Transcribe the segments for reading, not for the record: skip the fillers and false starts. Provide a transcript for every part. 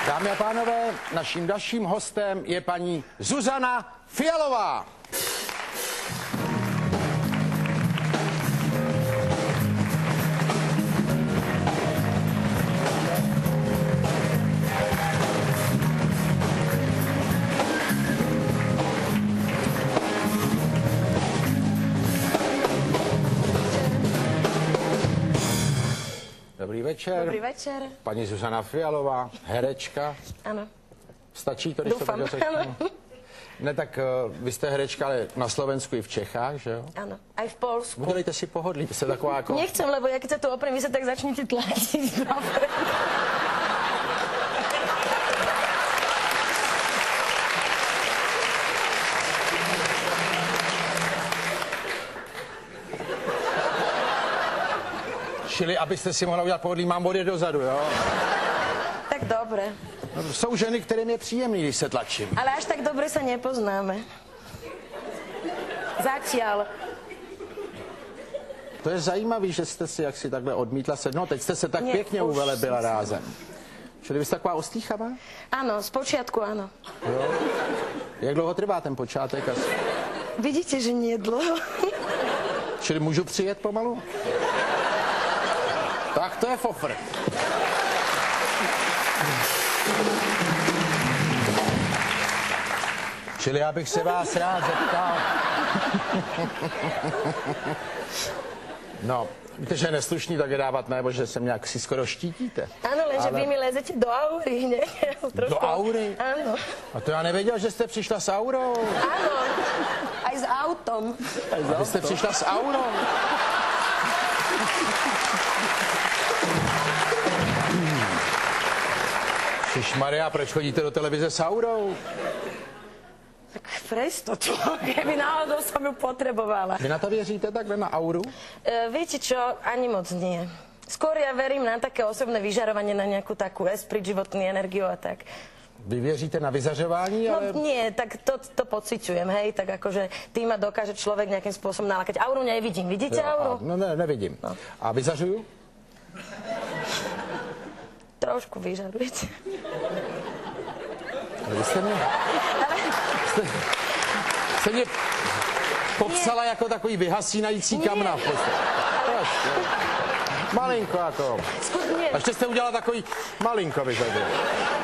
Dámy a pánové, naším dalším hostem je paní Zuzana Fialová. Dobrý večer. Dobrý večer. Paní Zuzana Fialová, herečka. Ano. Stačí to, když Doufám, to řeknu? Ne, tak vy jste herečka, ale na Slovensku i v Čechách, že jo? Áno, aj v Polsku. Udělejte si pohodlí, vy jste taková jako... Nechcem, lebo ja keď sa tu oprem, vy sa tak začnete tlačiť. Čili, abyste si mohla udělat pohodlí, mám odjet dozadu, jo? Tak dobre. No, jsou ženy, kterým je příjemný, když se tlačím. Ale až tak dobre sa nepoznáme. Zatiaľ. To je zajímavý, že jste si jaksi takhle odmítla se. No, teď jste se tak pěkně uvelebila rázem. Čili vy jste taková ostýchavá? Áno, z počiatku áno. Jo. Jak dlouho trvá ten počátek asi? Vidíte, že nie dlho. Čili můžu přijet pomalu? Tak to je fofr. Čili já bych se vás rád zeptal. No, víte, že je neslušný tak dávat najevo, že se mě jak si skoro štítíte. Áno, lenže vy mi lezete do aury, ne? Do aury? Áno. A to já nevěděl, že jste přišla s aurou. Áno, aj s autom. A vy jste přišla s aurou. Ježišmarja, proč chodíte do televize s aurou? Tak presto to, keby náhodou som ju potrebovala. Vy na to věříte takhle, na auru? Viete čo, ani moc nie. Skôr ja verím na také osobné vyžarovanie, na nejakú takú esprit, životní energiu a tak. Vy věříte na vyzařování, ale... No nie, tak to pociťujem, hej, tak akože tým ma dokáže človek nejakým spôsobom nalakať. Auru nevidím, vidíte auru? No ne, nevidím. No. A vyzařuju? Trošku vyžarujete. Ale vy jste mě... Jste mě popsala jako takový vyhasínající kamna v podstatě. Malinko jako. A ještě jste udělala takový malinko vyžaduje.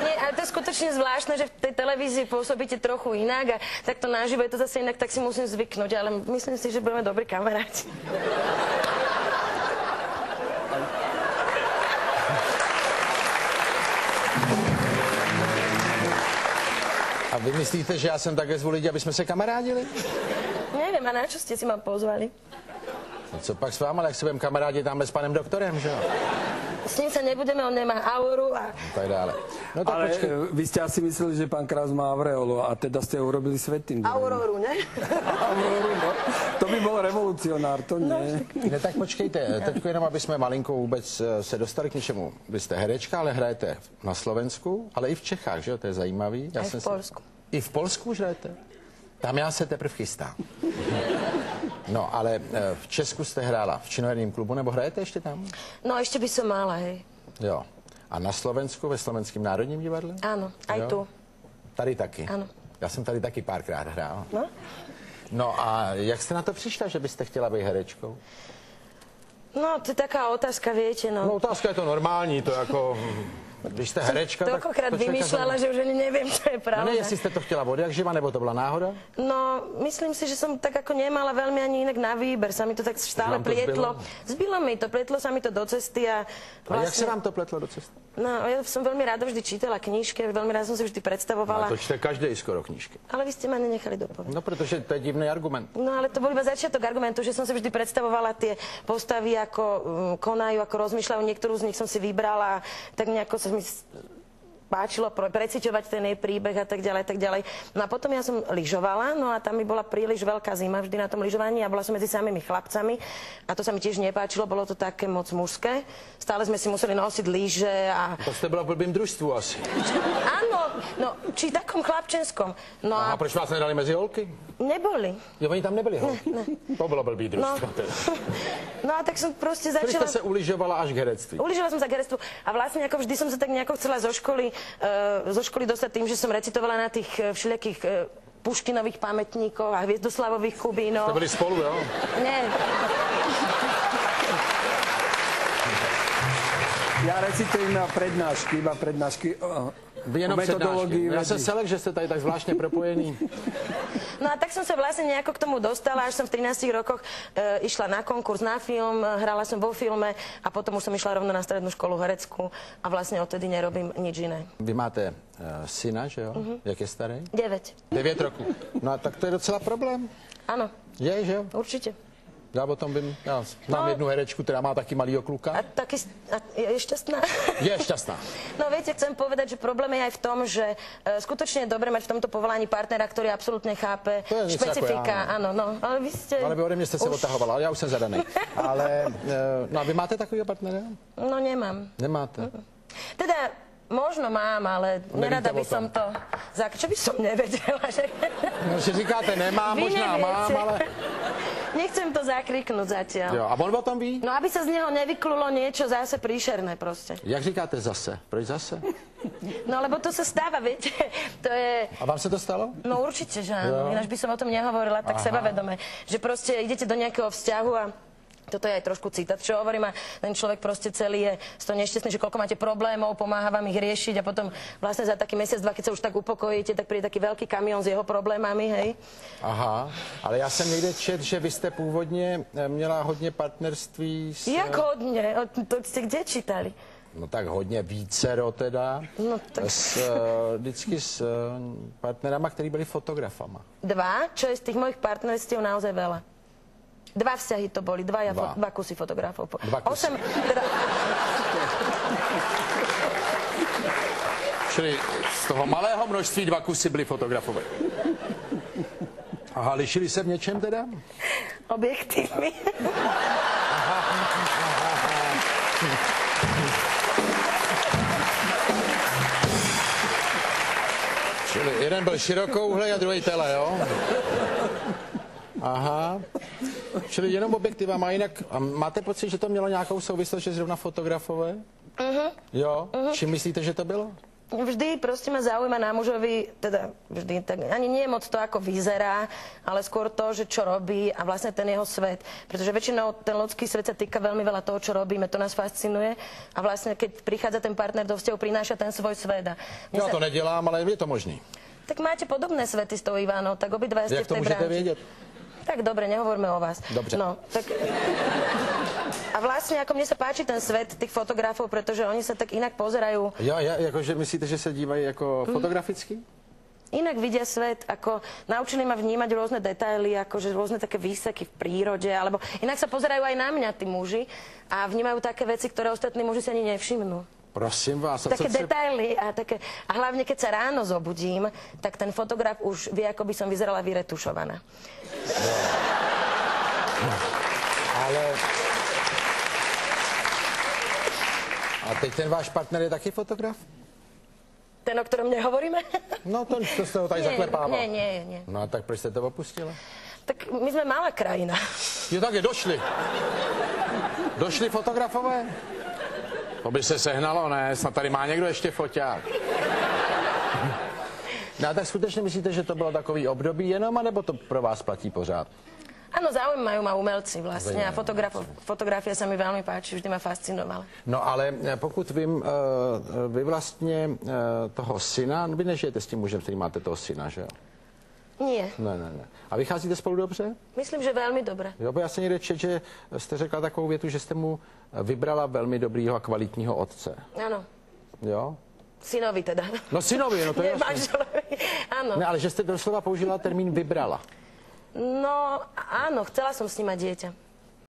Nie, ale to je skutočne zvláštne, že v tej televízii pôsobíte trochu inak a takto naživo je to zase inak, tak si musím zvyknúť, ale myslím si, že budeme dobrí kamaráti. A vy myslíte, že já jsem také zvol lidi, aby jsme se kamarádili? Neviem, a na čo ste si ma pozvali? No co pak s váma, jak se budeme kamarádi tamhle s panem doktorem, že jo? S ním sa nebudeme, on nemá auru a... Tak dále. No tak ale počkej. vy ste asi mysleli, že pán Kraus má aureolu a teda ste urobili svetým. Auroru, ne? Auroru, no. To by bol revolucionár, to nie. Ne, tak počkejte, teď jenom, aby jsme malinko vůbec se dostali k něčemu. Vy jste herečka, ale hrajete na Slovensku, ale i v Čechách, že jo, to je zajímavý. Aj v Polsku. I v Polsku už hrajete? Tam já se teprve chystám. No, ale v Česku jste hrála v činoherním klubu, nebo hrajete ještě tam? No, ešte by som mala, hej. Jo. A na Slovensku, ve Slovenském národním divadle? Áno, aj Jo? tu. Tady taky? Áno. Já jsem tady taky párkrát hrál. No? No a jak jste na to přišla, že byste chtěla být herečkou? No, to je taká otázka, viete, no. No otázka je to normální, to jako... Když jste herečka, tak... Toľkokrát vymýšľala, že už ani neviem, čo je pravda. No ne, jestli jste to chtěla odjak živa, nebo to byla náhoda? No, myslím si, že som tak ako nemala veľmi ani inak na výber. Sa mi to tak stále plietlo. Zbylo mi to, plietlo sa mi to do cesty a A jak se vám to pletlo do cesty? No, ja som veľmi rada vždy čítala knížky, veľmi ráda som si vždy predstavovala. No, to čte každý skoro knížky. Ale vy ste ma nenechali dopovedať. No, protože to je divný argument. No, ale to bol iba začiatok argumentu, že som si vždy predstavovala tie postavy, ako konajú, ako rozmýšľajú. Niektorú z nich som si vybrala, tak nejako sa mi páčilo preciťovať ten jej príbeh a tak ďalej, tak ďalej. No a potom ja som lyžovala, no a tam mi bola príliš veľká zima vždy na tom lyžovaní a bola som medzi samými chlapcami a to sa mi tiež nepáčilo, bolo to také moc mužské. Stále sme si museli nosiť lyže a... To ste bola v blbým družstvu asi. Áno, no, či takom chlapčenskom. No a proč vás nedali mezi holky? Neboli. Jo, oni tam nebyli holky? Ne. To bylo blbý družstvo. No a tak som proste začala... Kedy ste sa ulyžovala až k herectvu? Ulyžovala som sa k herectvu a vlastne ako vždy som sa tak nejako chcela zo školy zo školy dostať tým, že som recitovala na tých všelijakých Puškinových pamätníkov a Hviezdoslavových Kubínov. To byli spolu, jo? Nie. Já recituji na prednášky, iba prednášky Vy jenom metodologii. přednášky. Já jsem selek, že jste tady tak zvláštně propojený. No a tak som sa vlastne nejako k tomu dostala, až som v 13 rokoch išla na konkurs na film, hrala som vo filme a potom už som išla rovno na strednú školu hereckú a vlastne odtedy nerobím nič iné. Vy máte syna, že jo? Jak je starý? 9. 9 roků. No a tak to je docela problém. Áno, Je, že jo? určite. Já o tom vím. Já mám jednu herečku, která má taky malýho kluka. A je šťastná? Je šťastná. No viete, chcem povedať, že problém je aj v tom, že skutočne je dobre mať v tomto povolaní partnera, ktorý absolútne chápe To je něco špecifika. jako já, Áno, no. Ale vy ste... Ale vy ode mě jste se otahovala, ale já už jsem zadaný. Ale, no a vy máte takového partnera? No nemám. Nemáte. Teda možno mám, ale nerada by o tom. som to... Čo by som nevedela, že... No, že říkáte nemám, Vy možná neviete. mám, ale... Nechcem to zakriknúť zatiaľ. Jo, a on o tom ví? No aby sa z neho nevyklulo niečo zase príšerné proste. Jak říkáte zase? Proč zase? No lebo to sa stáva, viete. To je... A vám se to stalo? No určite, že áno. Jo. Ináč by som o tom nehovorila tak sebavedome. Že proste idete do nejakého vzťahu a toto je aj trošku citát, čo hovorím, a ten človek proste celý je z toho nešťastný, že koľko máte problémov, pomáha vám ich riešiť a potom vlastne za taký mesiac, dva, keď sa už tak upokojíte, tak príde taký veľký kamión s jeho problémami, hej. Aha, ale já jsem někde čet, že vy jste původně měla hodně partnerství s... Jak hodne? To ste kde čítali? No tak hodně vícero teda. No tak... Vždycky s partnerama, který byli fotografama. 2, čo je z tých mojich partnerstiev naozaj veľa. 2 vzťahy to boli, 2 kusy fotografov. 2 kusy. 8, teda... Čili z toho malého množství 2 kusy byly fotografové. Aha, lišili se v něčem teda? Objektívmi. Čili jeden byl širokouhlej a druhý tele, jo? Aha. Čili jenom objektivama, a jinak... A máte pocit, že to mělo nějakou souvislost, že zrovna fotografové? Jo? Čím myslíte, že to bylo? Vždy proste ma zaujíma na mužovi, teda vždy, tak ani nie moc to, ako vyzerá, ale skôr to, že čo robí a vlastne ten jeho svet. Pretože väčšinou ten ľudský svet sa týka veľmi veľa toho, čo robíme, to nás fascinuje a vlastne keď prichádza ten partner do vzťahu, prináša ten svoj svet. Já to nedělám, ale je to možný. Tak máte podobné svety s tou Ivanou, tak obidva ste Jak v to tej můžete branži. vědět? Tak dobre, nehovorme o vás. Dobře. No, tak... A vlastne, ako mne sa páči ten svet tých fotografov, pretože oni sa tak inak pozerajú. Jo, jakože myslíte, že se dívají jako fotograficky? Inak vidia svet, ako naučili ma vnímať rôzne detaily, akože rôzne také výseky v prírode, alebo inak sa pozerajú aj na mňa tí muži a vnímajú také veci, ktoré ostatní muži si ani nevšimnú. Prosím vás. Také detaily a také... A hlavne, keď sa ráno zobudím, tak ten fotograf už vie, ako by som vyzerala vyretušovaná. Ale... A teď ten váš partner je taky fotograf? Ten, o ktorom nehovoríme? No to jste ho tady zaklepával. Nie. No a tak proč jste to opustila? Tak my sme malá krajina. Jo, tak je došli. Došli fotografové? To by se sehnalo, ne? Snad tady má někdo ještě foťák. No a tak skutečně myslíte, že to bylo takový období jenom, anebo to pro vás platí pořád? Áno, zaujímajú ma umelci vlastne a fotografia sa mi veľmi páči, vždy ma fascinovala. No ale pokud vím, vy vlastně toho syna, vy nežijete s tím mužem, který máte toho syna, že jo? Nie. Ne. A vycházíte spolu dobře? Myslím, že veľmi dobre. Jo, bo já jsem někde četl, že jste řekla takovou větu, že jste mu vybrala velmi dobrýho a kvalitního otce. Áno. Jo? Synovi teda. No synovi, no to je Nie, jasné. manželovi. Áno. Ne, ale že jste doslova použila termín vybrala. No, áno, chcela som s ním mať dieťa.